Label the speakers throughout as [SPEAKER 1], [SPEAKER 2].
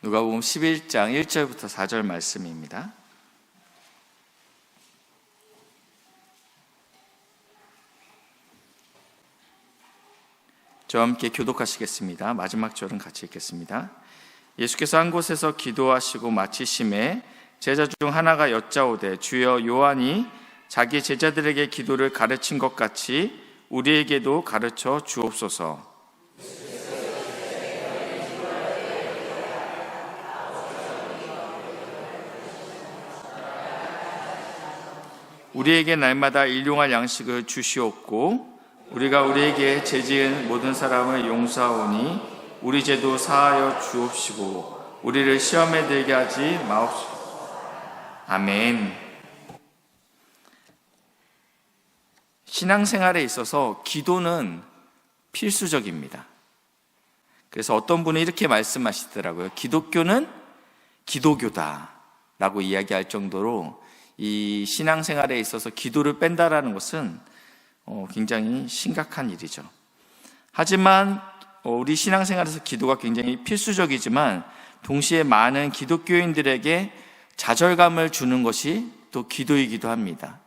[SPEAKER 1] 누가복음 11장 1절부터 4절 말씀입니다. 저와 함께 교독하시겠습니다. 마지막 절은 같이 읽겠습니다. 예수께서 한 곳에서 기도하시고 마치심에 제자 중 하나가 여짜오되, 주여, 요한이 자기 제자들에게 기도를 가르친 것 같이 우리에게도 가르쳐 주옵소서. 우리에게 날마다 일용할 양식을 주시옵고, 우리가 우리에게 죄지은 모든 사람을 용서하오니 우리 죄도 사하여 주옵시고 우리를 시험에 들게 하지 마옵소서. 아멘. 신앙생활에 있어서 기도는 필수적입니다. 그래서 어떤 분은 이렇게 말씀하시더라고요. 기독교는 기도교다 라고 이야기할 정도로 이 신앙생활에 있어서 기도를 뺀다라는 것은 굉장히 심각한 일이죠. 하지만 우리 신앙생활에서 기도가 굉장히 필수적이지만 동시에 많은 기독교인들에게 좌절감을 주는 것이 또 기도이기도 합니다.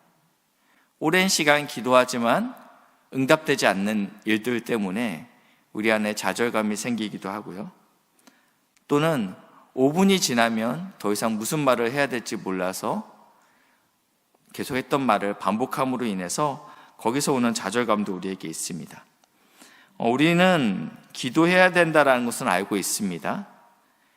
[SPEAKER 1] 오랜 시간 기도하지만 응답되지 않는 일들 때문에 우리 안에 좌절감이 생기기도 하고요. 또는 5분이 지나면 더 이상 무슨 말을 해야 될지 몰라서 계속 했던 말을 반복함으로 인해서 거기서 오는 좌절감도 우리에게 있습니다. 우리는 기도해야 된다는 것은 알고 있습니다.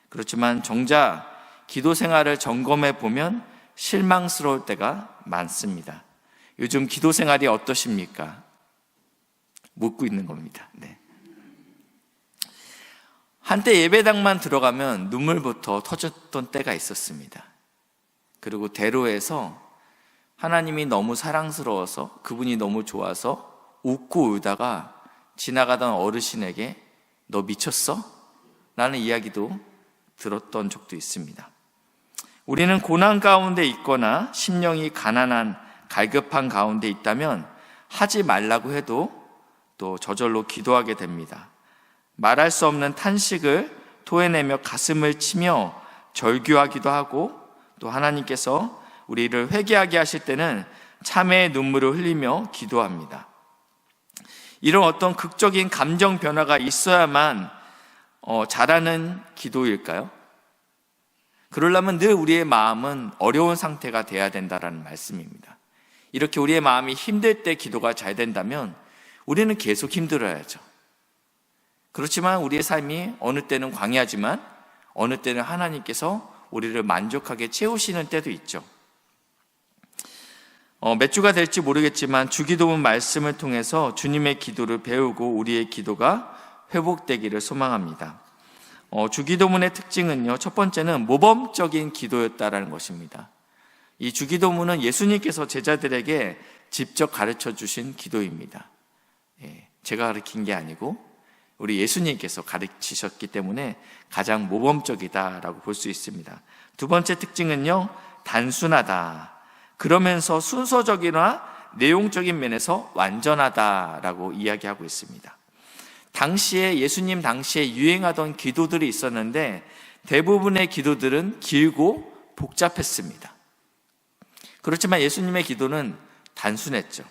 [SPEAKER 1] 그렇지만 정작 기도 생활을 점검해 보면 실망스러울 때가 많습니다. 요즘 기도 생활이 어떠십니까? 묻고 있는 겁니다. 네. 한때 예배당만 들어가면 눈물부터 터졌던 때가 있었습니다. 그리고 대로에서 하나님이 너무 사랑스러워서, 그분이 너무 좋아서 웃고 울다가 지나가던 어르신에게 너 미쳤어? 라는 이야기도 들었던 적도 있습니다. 우리는 고난 가운데 있거나 심령이 가난한, 갈급한 가운데 있다면 하지 말라고 해도 또 저절로 기도하게 됩니다. 말할 수 없는 탄식을 토해내며 가슴을 치며 절규하기도 하고, 또 하나님께서 우리를 회개하게 하실 때는 참회의 눈물을 흘리며 기도합니다. 이런 어떤 극적인 감정 변화가 있어야만 잘하는 기도일까요? 그러려면 늘 우리의 마음은 어려운 상태가 돼야 된다는 말씀입니다. 이렇게 우리의 마음이 힘들 때 기도가 잘 된다면 우리는 계속 힘들어야죠. 그렇지만 우리의 삶이 어느 때는 광야지만 어느 때는 하나님께서 우리를 만족하게 채우시는 때도 있죠. 몇 주가 될지 모르겠지만 주기도문 말씀을 통해서 주님의 기도를 배우고 우리의 기도가 회복되기를 소망합니다. 주기도문의 특징은요, 첫 번째는 모범적인 기도였다라는 것입니다. 이 주기도문은 예수님께서 제자들에게 직접 가르쳐 주신 기도입니다. 제가 가르친 게 아니고 우리 예수님께서 가르치셨기 때문에 가장 모범적이다라고 볼 수 있습니다. 두 번째 특징은요, 단순하다. 그러면서 순서적이나 내용적인 면에서 완전하다라고 이야기하고 있습니다. 예수님 당시에 유행하던 기도들이 있었는데 대부분의 기도들은 길고 복잡했습니다. 그렇지만 예수님의 기도는 단순했죠.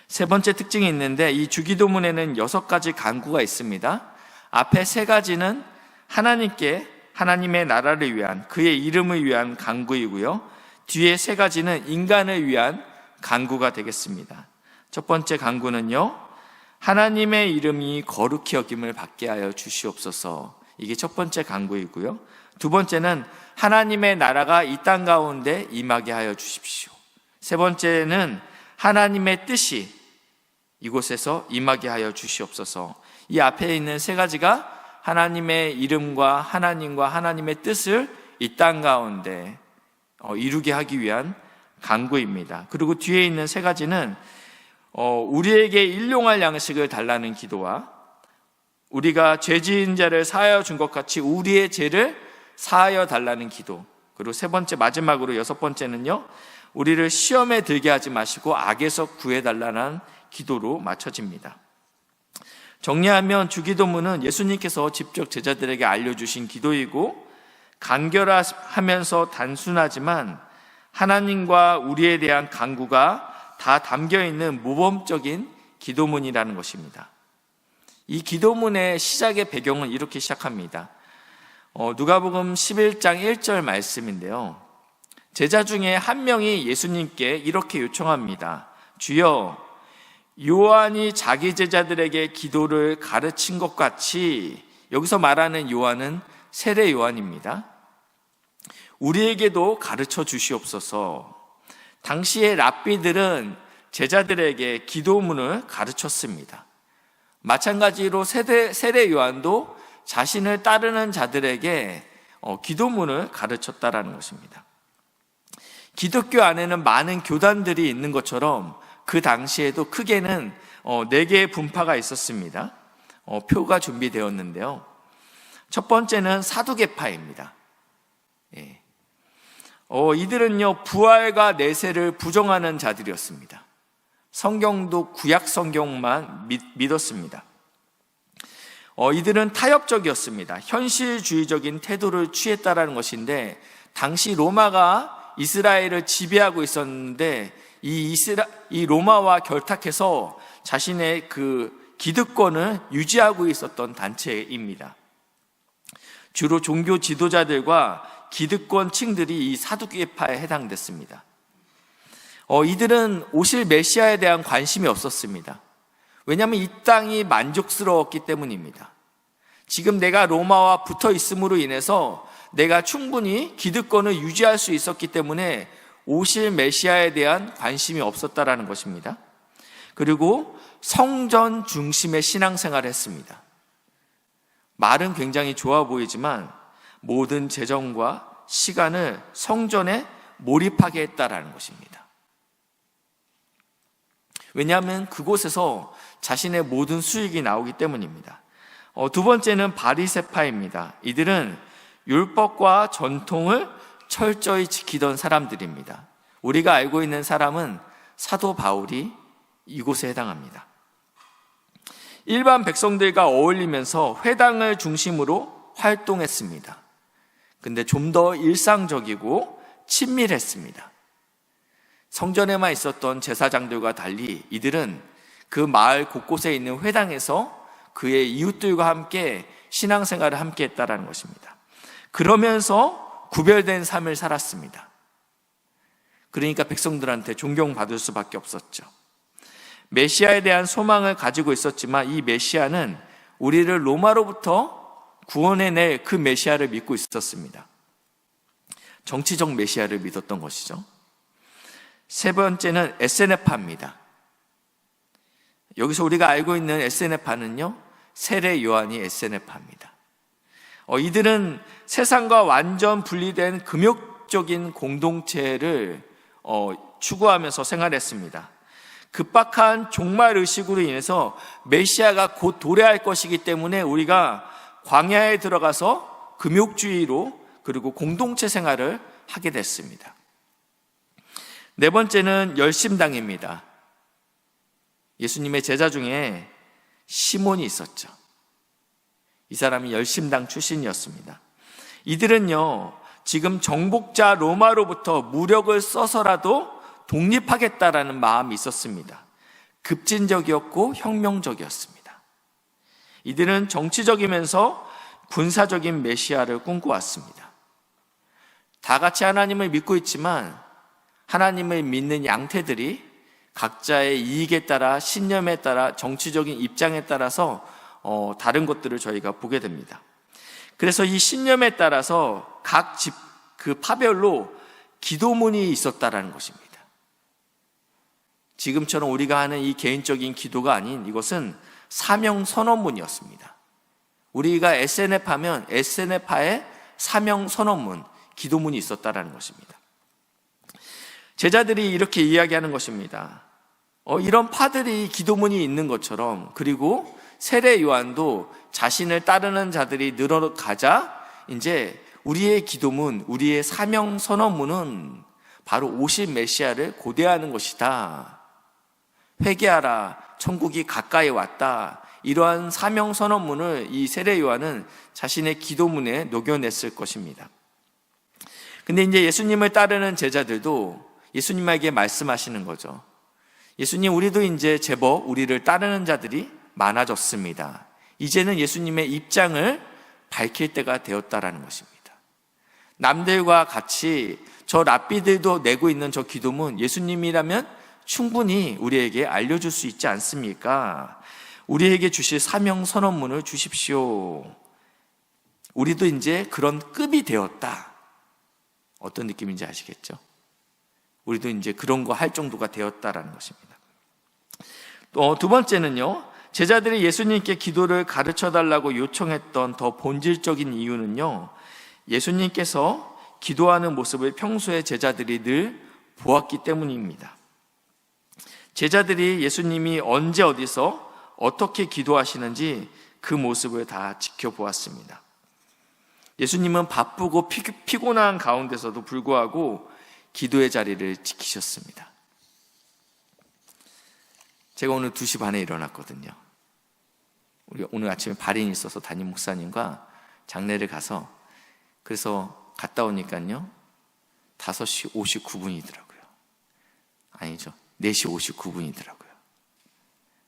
[SPEAKER 1] 세 번째 특징이 있는데 이 주기도문에는 6가지 간구가 있습니다. 앞에 3가지는 하나님의 나라를 위한, 그의 이름을 위한 간구이고요. 뒤에 3가지는 인간을 위한 간구가 되겠습니다. 첫 번째 간구는요, 하나님의 이름이 거룩히 여김을 받게 하여 주시옵소서. 이게 첫 번째 간구이고요. 두 번째는 하나님의 나라가 이 땅 가운데 임하게 하여 주십시오. 세 번째는 하나님의 뜻이 이곳에서 임하게 하여 주시옵소서. 이 앞에 있는 3가지가 하나님의 이름과 하나님의 뜻을 이 땅 가운데 이루게 하기 위한 간구입니다. 그리고 뒤에 있는 3가지는 우리에게 일용할 양식을 달라는 기도와 우리가 죄 지은 자를 사하여 준 것 같이 우리의 죄를 사하여 달라는 기도, 그리고 마지막으로 6번째는요, 우리를 시험에 들게 하지 마시고 악에서 구해달라는 기도로 맞춰집니다. 정리하면 주기도문은 예수님께서 직접 제자들에게 알려주신 기도이고 간결하면서 단순하지만 하나님과 우리에 대한 간구가 다 담겨있는 모범적인 기도문이라는 것입니다. 이 기도문의 시작의 배경은 이렇게 시작합니다. 누가복음 11장 1절 말씀인데요. 제자 중에 한 명이 예수님께 이렇게 요청합니다. 주여, 요한이 자기 제자들에게 기도를 가르친 것 같이, 여기서 말하는 요한은 세례 요한입니다. 우리에게도 가르쳐 주시옵소서. 당시의 랍비들은 제자들에게 기도문을 가르쳤습니다. 마찬가지로 세례 요한도 자신을 따르는 자들에게 기도문을 가르쳤다라는 것입니다. 기독교 안에는 많은 교단들이 있는 것처럼 그 당시에도 크게는 4개의 분파가 있었습니다. 표가 준비되었는데요. 첫 번째는 사두개파입니다. 이들은요, 부활과 내세를 부정하는 자들이었습니다. 성경도 구약 성경만 믿었습니다. 이들은 타협적이었습니다. 현실주의적인 태도를 취했다라는 것인데, 당시 로마가 이스라엘을 지배하고 있었는데 이 로마와 결탁해서 자신의 그 기득권을 유지하고 있었던 단체입니다. 주로 종교 지도자들과 기득권층들이 이 사두개파에 해당됐습니다. 이들은 오실 메시아에 대한 관심이 없었습니다. 왜냐하면 이 땅이 만족스러웠기 때문입니다. 지금 내가 로마와 붙어 있음으로 인해서 내가 충분히 기득권을 유지할 수 있었기 때문에 오실 메시아에 대한 관심이 없었다라는 것입니다. 그리고 성전 중심의 신앙생활을 했습니다. 말은 굉장히 좋아 보이지만 모든 재정과 시간을 성전에 몰입하게 했다라는 것입니다. 왜냐하면 그곳에서 자신의 모든 수익이 나오기 때문입니다. 두 번째는 바리새파입니다. 이들은 율법과 전통을 철저히 지키던 사람들입니다. 우리가 알고 있는 사람은 사도 바울이 이곳에 해당합니다. 일반 백성들과 어울리면서 회당을 중심으로 활동했습니다. 근데 좀 더 일상적이고 친밀했습니다. 성전에만 있었던 제사장들과 달리 이들은 그 마을 곳곳에 있는 회당에서 그의 이웃들과 함께 신앙생활을 함께 했다는 것입니다. 그러면서 구별된 삶을 살았습니다. 그러니까 백성들한테 존경받을 수밖에 없었죠. 메시아에 대한 소망을 가지고 있었지만 이 메시아는 우리를 로마로부터 구원해낼 그 메시아를 믿고 있었습니다. 정치적 메시아를 믿었던 것이죠. 세 번째는 에세네파입니다. 여기서 우리가 알고 있는 에세네파는요, 세례 요한이 에세네파입니다. 이들은 세상과 완전 분리된 금욕적인 공동체를 추구하면서 생활했습니다. 급박한 종말 의식으로 인해서 메시아가 곧 도래할 것이기 때문에 우리가 광야에 들어가서 금욕주의로 그리고 공동체 생활을 하게 됐습니다. 네 번째는 열심당입니다. 예수님의 제자 중에 시몬이 있었죠. 이 사람이 열심당 출신이었습니다. 이들은요, 지금 정복자 로마로부터 무력을 써서라도 독립하겠다라는 마음이 있었습니다. 급진적이었고 혁명적이었습니다. 이들은 정치적이면서 군사적인 메시아를 꿈꿔왔습니다. 다 같이 하나님을 믿고 있지만 하나님을 믿는 양태들이 각자의 이익에 따라, 신념에 따라, 정치적인 입장에 따라서 다른 것들을 저희가 보게 됩니다. 그래서 이 신념에 따라서 각 집 그 파별로 기도문이 있었다라는 것입니다. 지금처럼 우리가 하는 이 개인적인 기도가 아닌 이것은 사명 선언문이었습니다. 우리가 SNF하면 SNF파의 사명 선언문, 기도문이 있었다라는 것입니다. 제자들이 이렇게 이야기하는 것입니다. 이런 파들이 기도문이 있는 것처럼, 그리고 세례 요한도 자신을 따르는 자들이 늘어가자 이제 우리의 기도문, 우리의 사명 선언문은 바로 오실 메시아를 고대하는 것이다. 회개하라, 천국이 가까이 왔다. 이러한 사명 선언문을 이 세례 요한은 자신의 기도문에 녹여냈을 것입니다. 근데 이제 예수님을 따르는 제자들도 예수님에게 말씀하시는 거죠. 예수님, 우리도 이제 제법 우리를 따르는 자들이 많아졌습니다. 이제는 예수님의 입장을 밝힐 때가 되었다라는 것입니다. 남들과 같이 저 랍비들도 내고 있는 저 기도문, 예수님이라면 충분히 우리에게 알려줄 수 있지 않습니까? 우리에게 주실 사명 선언문을 주십시오. 우리도 이제 그런 급이 되었다. 어떤 느낌인지 아시겠죠? 우리도 이제 그런 거 할 정도가 되었다라는 것입니다. 또 두 번째는요, 제자들이 예수님께 기도를 가르쳐 달라고 요청했던 더 본질적인 이유는요, 예수님께서 기도하는 모습을 평소에 제자들이 늘 보았기 때문입니다. 제자들이 예수님이 언제 어디서 어떻게 기도하시는지 그 모습을 다 지켜보았습니다. 예수님은 바쁘고 피곤한 가운데서도 불구하고 기도의 자리를 지키셨습니다. 제가 오늘 2시 반에 일어났거든요. 우리 오늘 아침에 발인이 있어서 담임 목사님과 장례를 가서 그래서 갔다 오니까요 5시 59분이더라고요. 아니죠, 4시 59분이더라고요.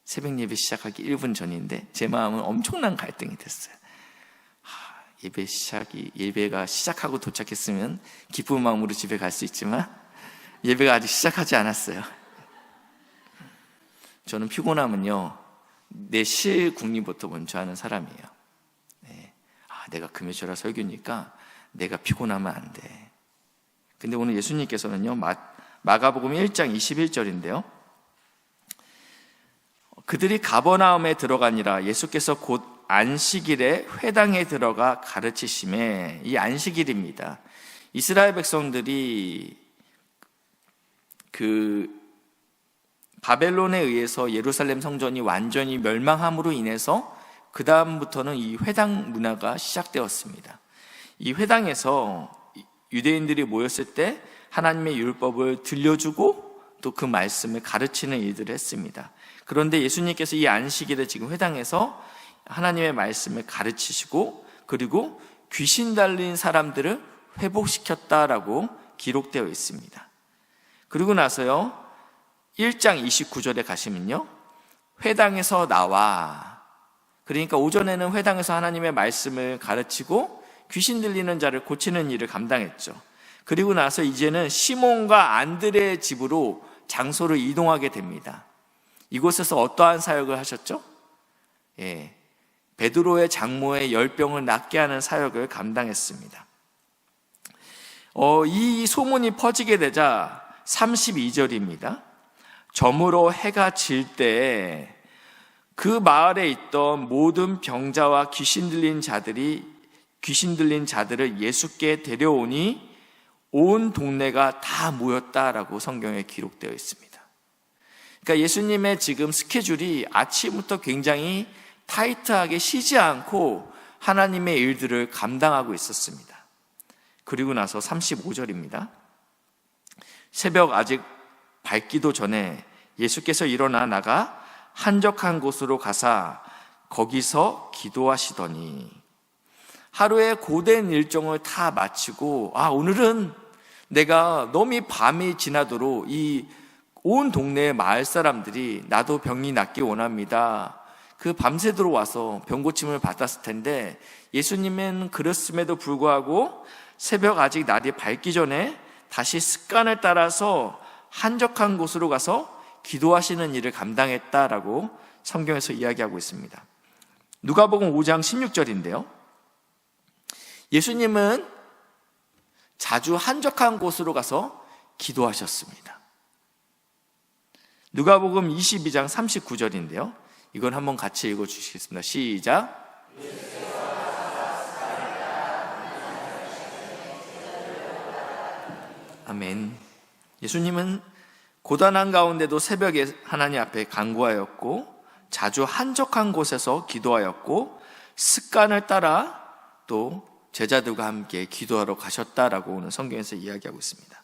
[SPEAKER 1] 새벽 예배 시작하기 1분 전인데 제 마음은 엄청난 갈등이 됐어요. 예배가 시작하고 도착했으면 기쁜 마음으로 집에 갈 수 있지만 예배가 아직 시작하지 않았어요. 저는 피곤하면요 내 실국리부터 먼저 하는 사람이에요. 네. 내가 금요일날 설교니까 내가 피곤하면 안 돼. 근데 오늘 예수님께서는요 마가복음 1장 21절인데요 그들이 가버나움에 들어가니라 예수께서 곧 안식일에 회당에 들어가 가르치심에, 이 안식일입니다. 이스라엘 백성들이 그 바벨론에 의해서 예루살렘 성전이 완전히 멸망함으로 인해서 그 다음부터는 이 회당 문화가 시작되었습니다. 이 회당에서 유대인들이 모였을 때 하나님의 율법을 들려주고 또 그 말씀을 가르치는 일들을 했습니다. 그런데 예수님께서 이 안식일에 지금 회당에서 하나님의 말씀을 가르치시고 그리고 귀신 달린 사람들을 회복시켰다라고 기록되어 있습니다. 그리고 나서요 1장 29절에 가시면요 회당에서 나와, 그러니까 오전에는 회당에서 하나님의 말씀을 가르치고 귀신 들리는 자를 고치는 일을 감당했죠. 그리고 나서 이제는 시몬과 안드레의 집으로 장소를 이동하게 됩니다. 이곳에서 어떠한 사역을 하셨죠? 베드로의 장모의 열병을 낫게 하는 사역을 감당했습니다. 이 소문이 퍼지게 되자 32절입니다. 저물어 해가 질 때 그 마을에 있던 모든 병자와 귀신 들린 자들을 예수께 데려오니 온 동네가 다 모였다라고 성경에 기록되어 있습니다. 그러니까 예수님의 지금 스케줄이 아침부터 굉장히 타이트하게 쉬지 않고 하나님의 일들을 감당하고 있었습니다. 그리고 나서 35절입니다. 새벽 아직 밝기도 전에 예수께서 일어나 나가 한적한 곳으로 가사 거기서 기도하시더니, 하루의 고된 일정을 다 마치고 오늘은 내가 너무 밤이 지나도록 이 온 동네의 마을 사람들이 나도 병이 낫기 원합니다. 그 밤새도록 와서 병고침을 받았을 텐데 예수님은 그랬음에도 불구하고 새벽 아직 날이 밝기 전에 다시 습관을 따라서 한적한 곳으로 가서 기도하시는 일을 감당했다라고 성경에서 이야기하고 있습니다. 누가복음 5장 16절인데요 예수님은 자주 한적한 곳으로 가서 기도하셨습니다. 누가복음 22장 39절인데요 이건 한번 같이 읽어주시겠습니다. 시작. 아멘. 예수님은 고단한 가운데도 새벽에 하나님 앞에 간구하였고 자주 한적한 곳에서 기도하였고 습관을 따라 또 제자들과 함께 기도하러 가셨다라고 오늘 성경에서 이야기하고 있습니다.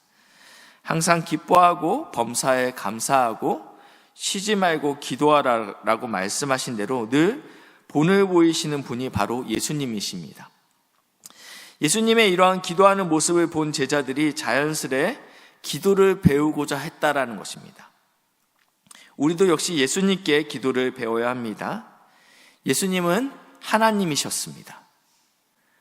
[SPEAKER 1] 항상 기뻐하고 범사에 감사하고 쉬지 말고 기도하라라고 말씀하신 대로 늘 본을 보이시는 분이 바로 예수님이십니다. 예수님의 이러한 기도하는 모습을 본 제자들이 자연스레 기도를 배우고자 했다라는 것입니다. 우리도 역시 예수님께 기도를 배워야 합니다. 예수님은 하나님이셨습니다.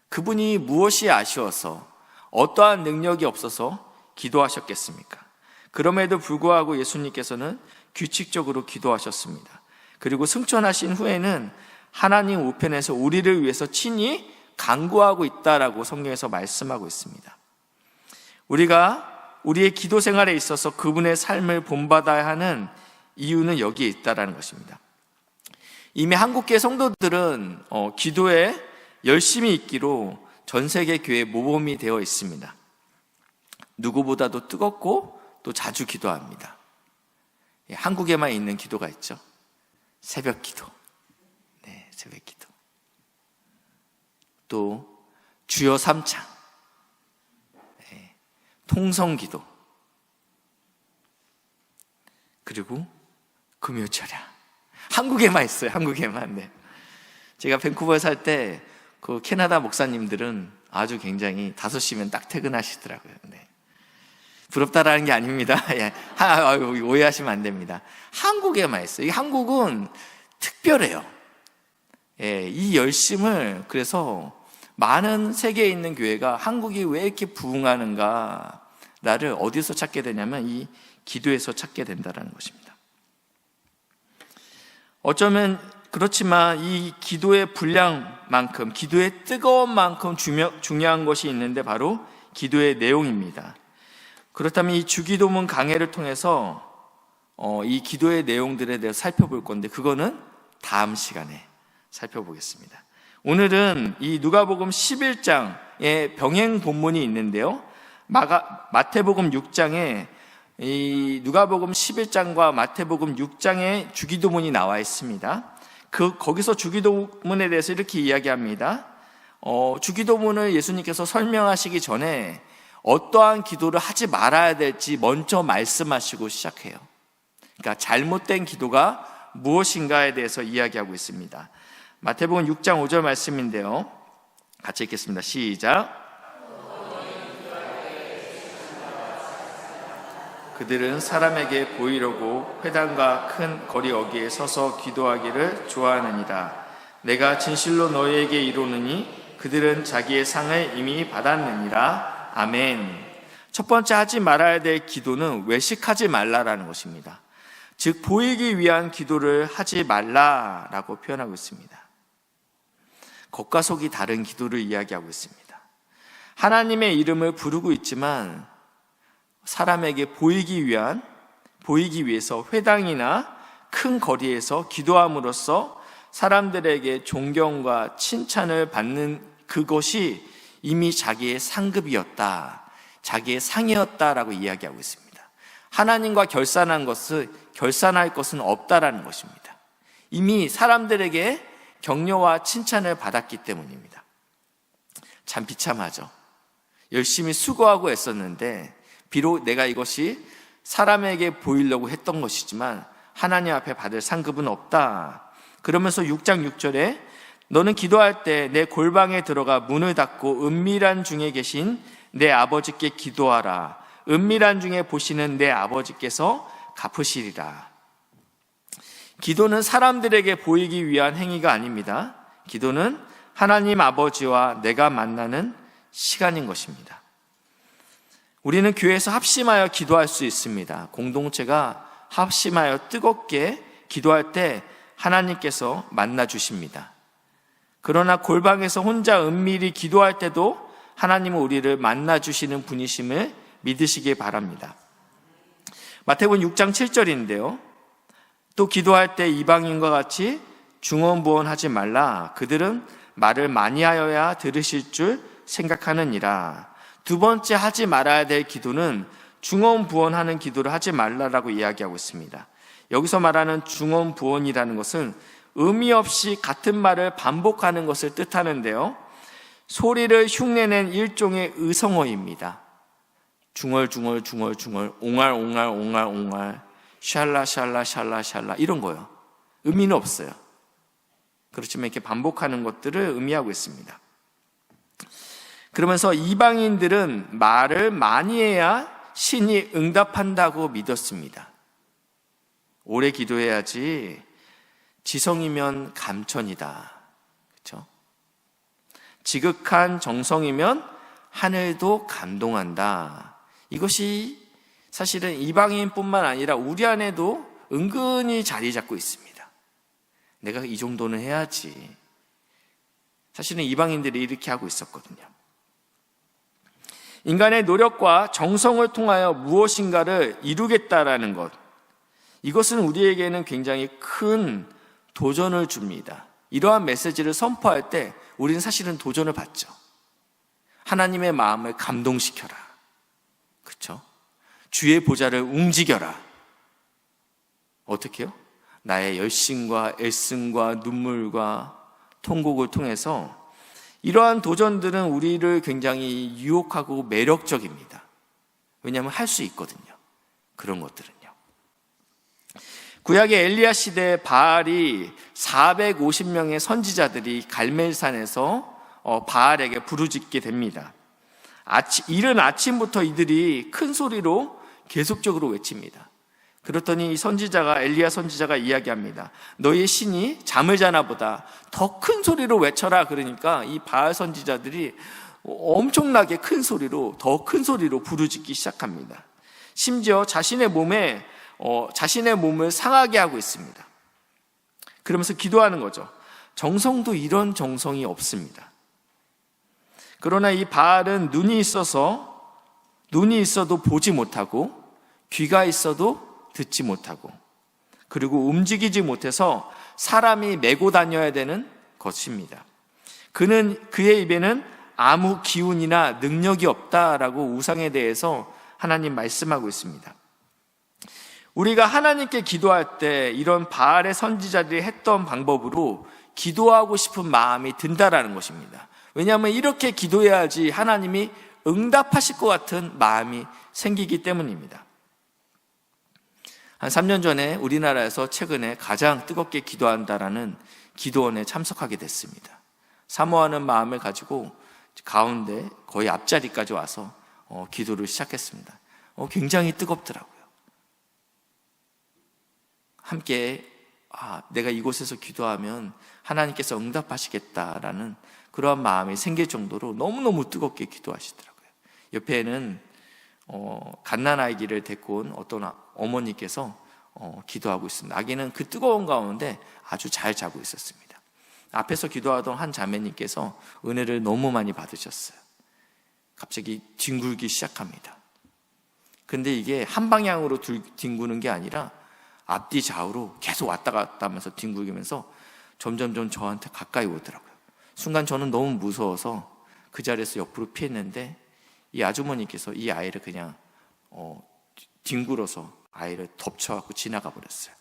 [SPEAKER 1] 그분이 무엇이 아쉬워서 어떠한 능력이 없어서 기도하셨겠습니까? 그럼에도 불구하고 예수님께서는 규칙적으로 기도하셨습니다. 그리고 승천하신 후에는 하나님 우편에서 우리를 위해서 친히 간구하고 있다라고 성경에서 말씀하고 있습니다. 우리가 우리의 기도 생활에 있어서 그분의 삶을 본받아야 하는 이유는 여기에 있다라는 것입니다. 이미 한국계 성도들은 기도에 열심히 있기로 전 세계 교회 모범이 되어 있습니다. 누구보다도 뜨겁고 또 자주 기도합니다. 한국에만 있는 기도가 있죠. 새벽 기도. 네, 새벽 기도. 또 주여 삼창. 네, 통성 기도. 그리고 금요철야. 한국에만 있어요. 한국에만. 네. 제가 밴쿠버에 살 때 그 캐나다 목사님들은 아주 굉장히 5시면 딱 퇴근하시더라고요. 네. 부럽다라는 게 아닙니다. 예. 오해하시면 안 됩니다. 한국에만 있어요. 이 한국은 특별해요. 예, 이 열심을 그래서 많은 세계에 있는 교회가 한국이 왜 이렇게 부흥하는가를 어디서 찾게 되냐면 이 기도에서 찾게 된다는 것입니다. 어쩌면 그렇지만 이 기도의 분량만큼, 기도의 뜨거운 만큼 중요한 것이 있는데 바로 기도의 내용입니다. 그렇다면 이 주기도문 강해를 통해서 이 기도의 내용들에 대해서 살펴볼 건데 그거는 다음 시간에 살펴보겠습니다. 오늘은 이 누가복음 11장에 병행 본문이 있는데요. 마태복음 6장에 이 누가복음 11장과 마태복음 6장에 주기도문이 나와 있습니다. 거기서 주기도문에 대해서 이렇게 이야기합니다. 주기도문을 예수님께서 설명하시기 전에 어떠한 기도를 하지 말아야 될지 먼저 말씀하시고 시작해요. 그러니까 잘못된 기도가 무엇인가에 대해서 이야기하고 있습니다. 마태복음 6장 5절 말씀인데요. 같이 읽겠습니다. 시작. 그들은 사람에게 보이려고 회당과 큰 거리 어귀에 서서 기도하기를 좋아하느니라. 내가 진실로 너희에게 이르노니 그들은 자기의 상을 이미 받았느니라. 아멘. 첫 번째 하지 말아야 될 기도는 외식하지 말라라는 것입니다. 즉 보이기 위한 기도를 하지 말라라고 표현하고 있습니다. 겉과 속이 다른 기도를 이야기하고 있습니다. 하나님의 이름을 부르고 있지만 사람에게 보이기 위해서 회당이나 큰 거리에서 기도함으로써 사람들에게 존경과 칭찬을 받는 그것이 이미 자기의 상급이었다, 자기의 상이었다라고 이야기하고 있습니다. 하나님과 결산할 것은 없다라는 것입니다. 이미 사람들에게 격려와 칭찬을 받았기 때문입니다. 참 비참하죠. 열심히 수고하고 애썼는데 비록 내가 이것이 사람에게 보이려고 했던 것이지만 하나님 앞에 받을 상급은 없다. 그러면서 6장 6절에 너는 기도할 때 내 골방에 들어가 문을 닫고 은밀한 중에 계신 내 아버지께 기도하라. 은밀한 중에 보시는 내 아버지께서 갚으시리라. 기도는 사람들에게 보이기 위한 행위가 아닙니다. 기도는 하나님 아버지와 내가 만나는 시간인 것입니다. 우리는 교회에서 합심하여 기도할 수 있습니다. 공동체가 합심하여 뜨겁게 기도할 때 하나님께서 만나주십니다. 그러나 골방에서 혼자 은밀히 기도할 때도 하나님은 우리를 만나주시는 분이심을 믿으시기 바랍니다. 마태복음 6장 7절인데요. 또 기도할 때 이방인과 같이 중언부언하지 말라. 그들은 말을 많이 하여야 들으실 줄 생각하느니라. 두 번째 하지 말아야 될 기도는 중언부언하는 기도를 하지 말라라고 이야기하고 있습니다. 여기서 말하는 중언부언이라는 것은 의미 없이 같은 말을 반복하는 것을 뜻하는데요. 소리를 흉내낸 일종의 의성어입니다. 중얼중얼, 옹알옹알, 옹알옹알. 샬라 샬라 샬라 샬라 이런 거요. 의미는 없어요. 그렇지만 이렇게 반복하는 것들을 의미하고 있습니다. 그러면서 이방인들은 말을 많이 해야 신이 응답한다고 믿었습니다. 오래 기도해야지 지성이면 감천이다. 그렇죠? 지극한 정성이면 하늘도 감동한다. 이것이 사실은 이방인뿐만 아니라 우리 안에도 은근히 자리 잡고 있습니다. 내가 이 정도는 해야지. 사실은 이방인들이 이렇게 하고 있었거든요. 인간의 노력과 정성을 통하여 무엇인가를 이루겠다라는 것, 이것은 우리에게는 굉장히 큰 도전을 줍니다. 이러한 메시지를 선포할 때 우리는 사실은 도전을 받죠. 하나님의 마음을 감동시켜라. 그렇죠? 주의 보좌를 움직여라. 어떻게요? 나의 열심과 애씀과 눈물과 통곡을 통해서 이러한 도전들은 우리를 굉장히 유혹하고 매력적입니다. 왜냐하면 할 수 있거든요. 그런 것들은요. 구약의 엘리야 시대에 바알이 450명의 선지자들이 갈멜산에서 바알에게 부르짖게 됩니다. 이른 아침부터 이들이 큰 소리로 계속적으로 외칩니다. 그렇더니 엘리야 선지자가 이야기합니다. 너희의 신이 잠을 자나 보다. 더 큰 소리로 외쳐라. 그러니까 이 바알 선지자들이 엄청나게 큰 소리로, 더 큰 소리로 부르짖기 시작합니다. 심지어 자신의 몸을 상하게 하고 있습니다. 그러면서 기도하는 거죠. 정성도 이런 정성이 없습니다. 그러나 이 바알은 눈이 있어도 보지 못하고, 귀가 있어도 듣지 못하고, 그리고 움직이지 못해서 사람이 메고 다녀야 되는 것입니다. 그의 입에는 아무 기운이나 능력이 없다라고 우상에 대해서 하나님 말씀하고 있습니다. 우리가 하나님께 기도할 때 이런 바알의 선지자들이 했던 방법으로 기도하고 싶은 마음이 든다라는 것입니다. 왜냐하면 이렇게 기도해야지 하나님이 응답하실 것 같은 마음이 생기기 때문입니다. 한 3년 전에 우리나라에서 최근에 가장 뜨겁게 기도한다라는 기도원에 참석하게 됐습니다. 사모하는 마음을 가지고 가운데 거의 앞자리까지 와서 기도를 시작했습니다. 굉장히 뜨겁더라고요. 함께 내가 이곳에서 기도하면 하나님께서 응답하시겠다라는 그러한 마음이 생길 정도로 너무너무 뜨겁게 기도하시더라고요. 옆에는 갓난아기를 데리고 온 어떤 어머니께서 기도하고 있습니다. 아기는 그 뜨거운 가운데 아주 잘 자고 있었습니다. 앞에서 기도하던 한 자매님께서 은혜를 너무 많이 받으셨어요. 갑자기 뒹굴기 시작합니다. 근데 이게 한 방향으로 뒹구는 게 아니라 앞뒤 좌우로 계속 왔다 갔다 하면서 뒹굴면서 점점점 저한테 가까이 오더라고요. 순간 저는 너무 무서워서 그 자리에서 옆으로 피했는데 이 아주머니께서 이 아이를 그냥 뒹굴어서 아이를 덮쳐갖고 지나가 버렸어요.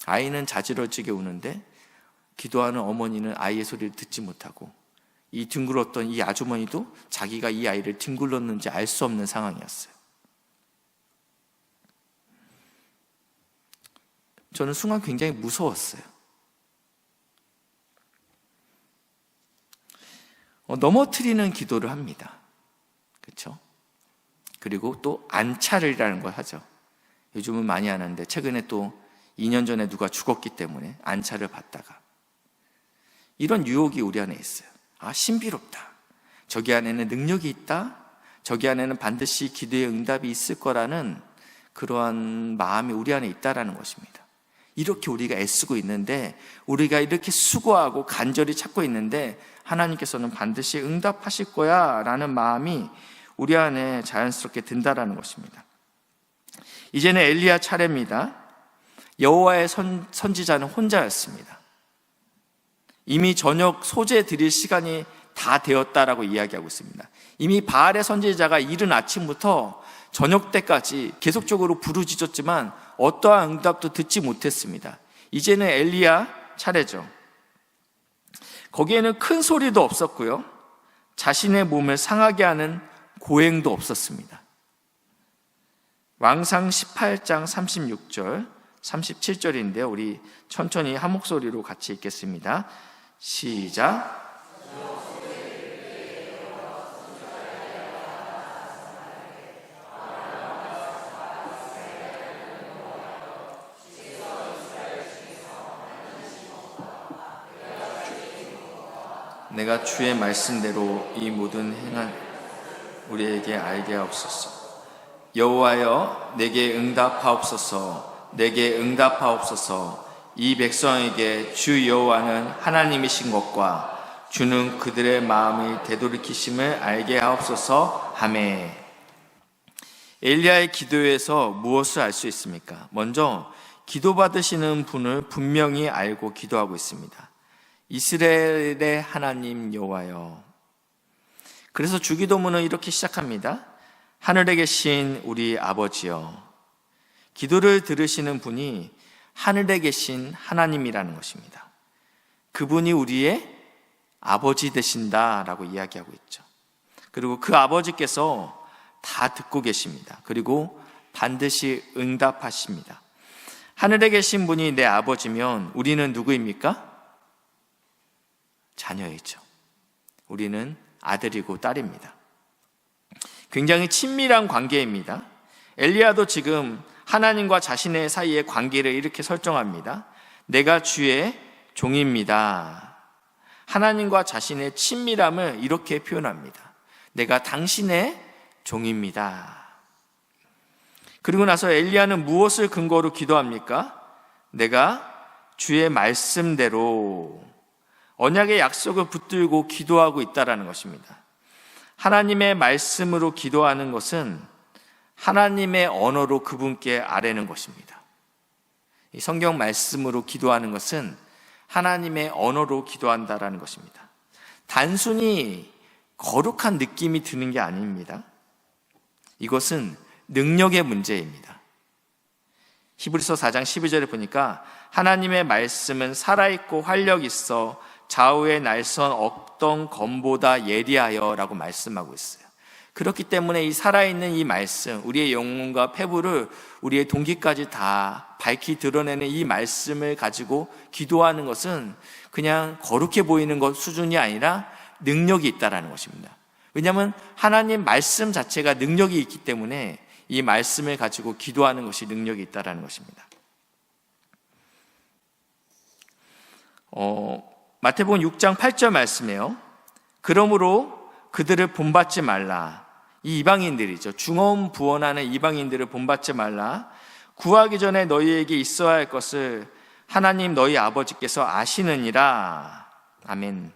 [SPEAKER 1] 아이는 자지러지게 우는데 기도하는 어머니는 아이의 소리를 듣지 못하고, 이 뒹굴었던 이 아주머니도 자기가 이 아이를 뒹굴렀는지 알 수 없는 상황이었어요. 저는 순간 굉장히 무서웠어요. 넘어뜨리는 기도를 합니다. 그렇죠? 그리고 또 안차를이라는 걸 하죠. 요즘은 많이 하는데 최근에 또 2년 전에 누가 죽었기 때문에 안차를 받다가, 이런 유혹이 우리 안에 있어요. 신비롭다. 저기 안에는 능력이 있다. 저기 안에는 반드시 기도의 응답이 있을 거라는 그러한 마음이 우리 안에 있다라는 것입니다. 이렇게 우리가 애쓰고 있는데, 우리가 이렇게 수고하고 간절히 찾고 있는데 하나님께서는 반드시 응답하실 거야 라는 마음이 우리 안에 자연스럽게 든다라는 것입니다. 이제는 엘리야 차례입니다. 여호와의 선지자는 혼자였습니다. 이미 저녁 소재 드릴 시간이 다 되었다라고 이야기하고 있습니다. 이미 바알의 선지자가 이른 아침부터 저녁 때까지 계속적으로 부르짖었지만 어떠한 응답도 듣지 못했습니다. 이제는 엘리야 차례죠. 거기에는 큰 소리도 없었고요, 자신의 몸을 상하게 하는 고행도 없었습니다. 왕상 18장 36절, 37절인데요. 우리 천천히 한 목소리로 같이 읽겠습니다. 시작. 내가 주의 말씀대로 이 모든 행한 우리에게 알게 하옵소서. 여호와여, 내게 응답하옵소서. 내게 응답하옵소서. 이 백성에게 주 여호와는 하나님이신 것과 주는 그들의 마음이 되돌이키심을 알게 하옵소서. 아멘. 엘리야의 기도에서 무엇을 알 수 있습니까? 먼저 기도 받으시는 분을 분명히 알고 기도하고 있습니다. 이스라엘의 하나님 여호와여. 그래서 주기도문은 이렇게 시작합니다. 하늘에 계신 우리 아버지여. 기도를 들으시는 분이 하늘에 계신 하나님이라는 것입니다. 그분이 우리의 아버지 되신다라고 이야기하고 있죠. 그리고 그 아버지께서 다 듣고 계십니다. 그리고 반드시 응답하십니다. 하늘에 계신 분이 내 아버지면 우리는 누구입니까? 자녀이죠. 우리는 아들이고 딸입니다. 굉장히 친밀한 관계입니다. 엘리야도 지금 하나님과 자신의 사이의 관계를 이렇게 설정합니다. 내가 주의 종입니다. 하나님과 자신의 친밀함을 이렇게 표현합니다. 내가 당신의 종입니다. 그리고 나서 엘리야는 무엇을 근거로 기도합니까? 내가 주의 말씀대로 언약의 약속을 붙들고 기도하고 있다는 것입니다. 하나님의 말씀으로 기도하는 것은 하나님의 언어로 그분께 아뢰는 것입니다. 이 성경 말씀으로 기도하는 것은 하나님의 언어로 기도한다라는 것입니다. 단순히 거룩한 느낌이 드는 게 아닙니다. 이것은 능력의 문제입니다. 히브리서 4장 12절에 보니까 하나님의 말씀은 살아있고 활력 있어 좌우의 날선 없던 검보다 예리하여 라고 말씀하고 있어요. 그렇기 때문에 이 살아있는 이 말씀, 우리의 영혼과 폐부를 우리의 동기까지 다 밝히 드러내는 이 말씀을 가지고 기도하는 것은 그냥 거룩해 보이는 것 수준이 아니라 능력이 있다는 것입니다. 왜냐하면 하나님 말씀 자체가 능력이 있기 때문에 이 말씀을 가지고 기도하는 것이 능력이 있다는 것입니다. 마태복음 6장 8절 말씀이에요. 그러므로 그들을 본받지 말라. 이 이방인들이죠. 중언부언하는 이방인들을 본받지 말라. 구하기 전에 너희에게 있어야 할 것을 하나님 너희 아버지께서 아시느니라. 아멘.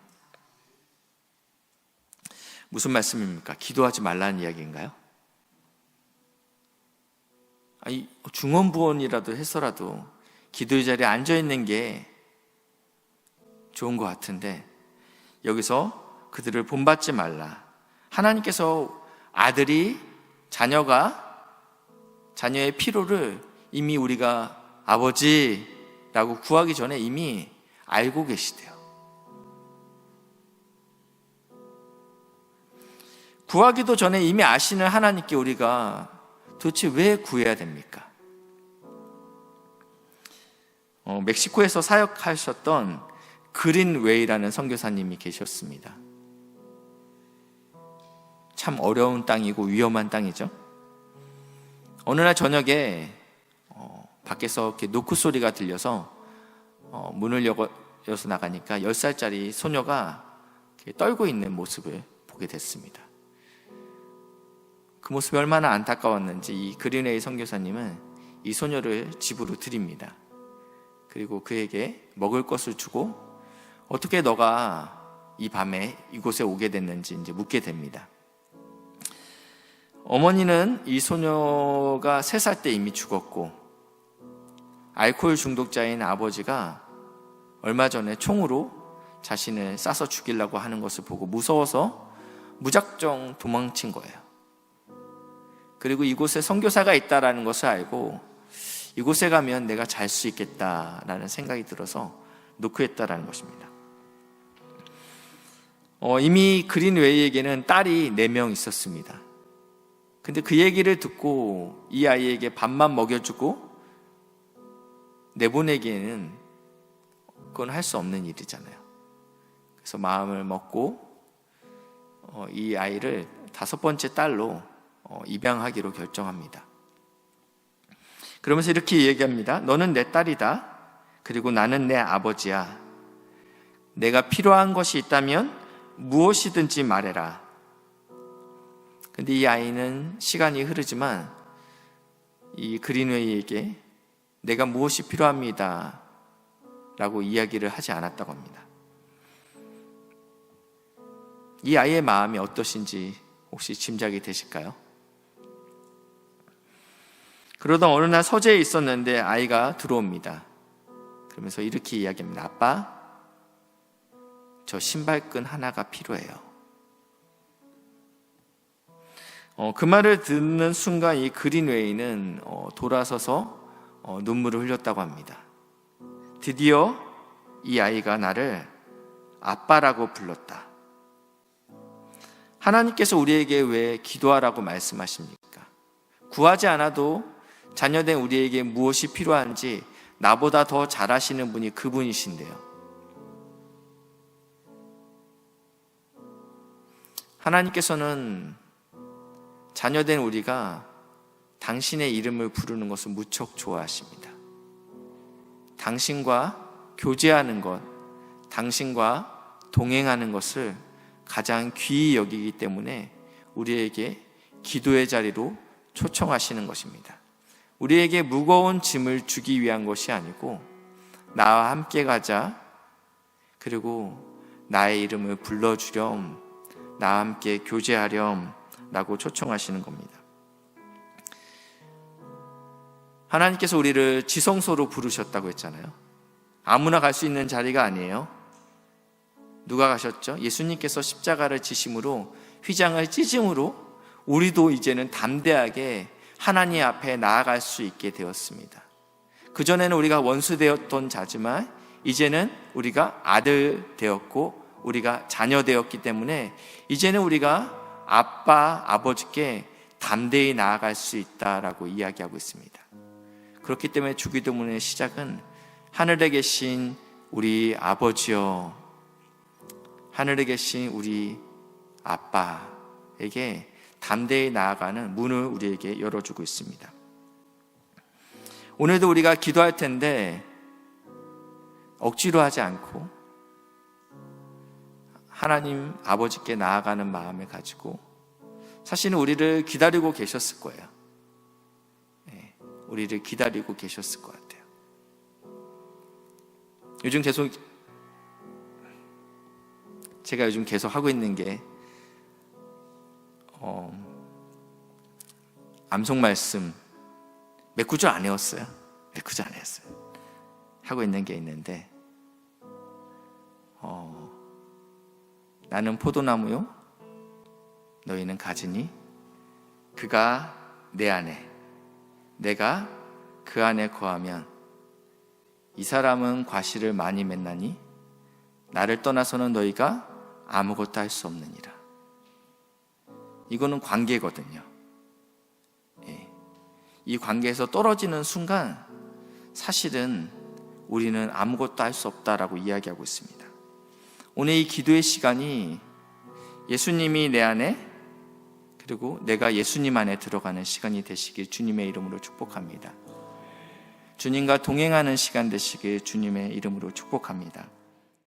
[SPEAKER 1] 무슨 말씀입니까? 기도하지 말라는 이야기인가요? 아니, 중언부언이라도 해서라도 기도의 자리에 앉아있는 게 좋은 것 같은데 여기서 그들을 본받지 말라. 하나님께서 아들이 자녀의 필요를 이미 우리가 아버지라고 구하기 전에 이미 알고 계시대요. 구하기도 전에 이미 아시는 하나님께 우리가 도대체 왜 구해야 됩니까? 멕시코에서 사역하셨던 그린웨이라는 선교사님이 계셨습니다. 참 어려운 땅이고 위험한 땅이죠. 어느 날 저녁에 밖에서 이렇게 노크 소리가 들려서 문을 열어서 나가니까 10살짜리 소녀가 떨고 있는 모습을 보게 됐습니다. 그 모습이 얼마나 안타까웠는지 이 그린웨이 선교사님은 이 소녀를 집으로 들입니다. 그리고 그에게 먹을 것을 주고 어떻게 너가 이 밤에 이곳에 오게 됐는지 이제 묻게 됩니다. 어머니는 이 소녀가 3살 때 이미 죽었고 알코올 중독자인 아버지가 얼마 전에 총으로 자신을 쏴서 죽이려고 하는 것을 보고 무서워서 무작정 도망친 거예요. 그리고 이곳에 선교사가 있다는 것을 알고 이곳에 가면 내가 잘 수 있겠다라는 생각이 들어서 노크했다는 것입니다. 이미 그린웨이에게는 딸이 4명 있었습니다. 근데 그 얘기를 듣고 이 아이에게 밥만 먹여주고 내보내기에는 그건 할 수 없는 일이잖아요. 그래서 마음을 먹고 이 아이를 5번째 딸로 입양하기로 결정합니다. 그러면서 이렇게 얘기합니다. 너는 내 딸이다. 그리고 나는 내 아버지야. 내가 필요한 것이 있다면 무엇이든지 말해라. 근데 이 아이는 시간이 흐르지만 이 그린웨이에게 내가 무엇이 필요합니다 라고 이야기를 하지 않았다고 합니다. 이 아이의 마음이 어떠신지 혹시 짐작이 되실까요? 그러던 어느 날 서재에 있었는데 아이가 들어옵니다. 그러면서 이렇게 이야기합니다. 아빠, 저 신발끈 하나가 필요해요. 그 말을 듣는 순간 이 그린웨이는 돌아서서 눈물을 흘렸다고 합니다. 드디어 이 아이가 나를 아빠라고 불렀다. 하나님께서 우리에게 왜 기도하라고 말씀하십니까? 구하지 않아도 자녀된 우리에게 무엇이 필요한지 나보다 더 잘 아시는 분이 그분이신데요. 하나님께서는 자녀된 우리가 당신의 이름을 부르는 것을 무척 좋아하십니다. 당신과 교제하는 것, 당신과 동행하는 것을 가장 귀히 여기기 때문에 우리에게 기도의 자리로 초청하시는 것입니다. 우리에게 무거운 짐을 주기 위한 것이 아니고 나와 함께 가자, 그리고 나의 이름을 불러주렴, 나와 함께 교제하렴 라고 초청하시는 겁니다. 하나님께서 우리를 지성소로 부르셨다고 했잖아요. 아무나 갈 수 있는 자리가 아니에요. 누가 가셨죠? 예수님께서 십자가를 지심으로, 휘장을 찢음으로 우리도 이제는 담대하게 하나님 앞에 나아갈 수 있게 되었습니다. 그전에는 우리가 원수 되었던 자지만 이제는 우리가 아들 되었고 우리가 자녀 되었기 때문에 이제는 우리가 아빠, 아버지께 담대히 나아갈 수 있다라고 이야기하고 있습니다. 그렇기 때문에 주기도문의 시작은 하늘에 계신 우리 아버지여, 하늘에 계신 우리 아빠에게 담대히 나아가는 문을 우리에게 열어주고 있습니다. 오늘도 우리가 기도할 텐데 억지로 하지 않고 하나님 아버지께 나아가는 마음을 가지고, 사실은 우리를 기다리고 계셨을 거예요. 우리를 기다리고 계셨을 것 같아요. 제가 요즘 계속 하고 있는 게 암송 말씀 몇 구절 안 외웠어요. 몇 구절 안 외웠어요. 하고 있는 게 있는데 나는 포도나무요 너희는 가지니 그가 내 안에 내가 그 안에 거하면 이 사람은 과실을 많이 맺나니 나를 떠나서는 너희가 아무것도 할 수 없느니라. 이거는 관계거든요. 이 관계에서 떨어지는 순간 사실은 우리는 아무것도 할 수 없다라고 이야기하고 있습니다. 오늘 이 기도의 시간이 예수님이 내 안에, 그리고 내가 예수님 안에 들어가는 시간이 되시길 주님의 이름으로 축복합니다. 주님과 동행하는 시간 되시길 주님의 이름으로 축복합니다.